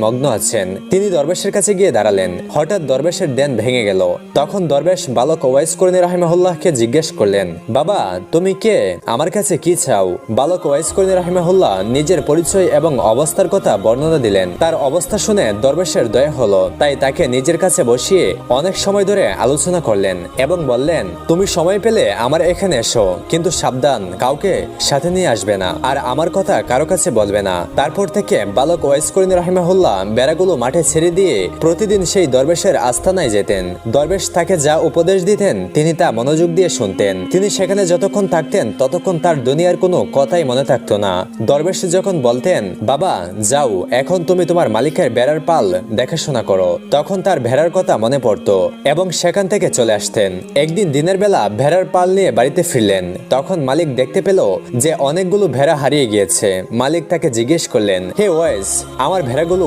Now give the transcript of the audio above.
মগ্ন আছেন। তিনি দরবেশের কাছে গিয়ে দাঁড়ালেন। হঠাৎ দরবেশের ধ্যান ভেঙে গেল। তখন দরবেশ বালক ওয়াইস করণী রাহিমাহুল্লাহকে জিজ্ঞেস করলেন, বাবা তুমি কে, আমার কাছে কি চাও? বালক ওয়াইস করণী রাহিমাহুল্লাহ নিজের পরিচয় এবং অবস্থার কথা বর্ণনা দিলেন। তার অবস্থা শুনে দরবেশের দয়া হলো, তাই তাকে নিজের কাছে বসিয়ে অনেক সময় ধরে আলোচনা করলেন এবং বললেন, তুমি সময় পেলে আমার এখানে এসো, কিন্তু সাবধান, কাউকে সাথে নিয়ে আসবে না আর আমার কথা কারো কাছে বলবে না। তারপর থেকে বালক ওয়াইস করণী রাহিমাহুল্লাহ বেড়াগুলো মাঠে ছেড়ে দিয়ে প্রতিদিন সেই দরবেশের আস্তানায় যেতেন। দরবেশ তাকে যা উপদেশ দিতেন তিনি তা মনোযোগ দিয়ে শুনতেন। তিনি সেখানে যতক্ষণ থাকতেন ততক্ষণ তার দুনিয়ার কোনো কথাই মনে থাকতো না। দরবেশ যখন বলতেন, বাবা যাও, এখন তুমি তোমার মালিকের ভেড়ার পাল দেখাশোনা করো, তখন তার ভেড়ার কথা মনে পড়তো এবং সেখান থেকে চলে আসতেন। একদিন দিনের বেলা ভেড়ার পাল নিয়ে বাড়িতে ফিরলেন। তখন মালিক দেখতে পেল যে অনেকগুলো ভেড়া হারিয়ে গিয়েছে। মালিক তাকে জিজ্ঞেস করলেন, হে ওয়াইস, আমার ভেড়াগুলো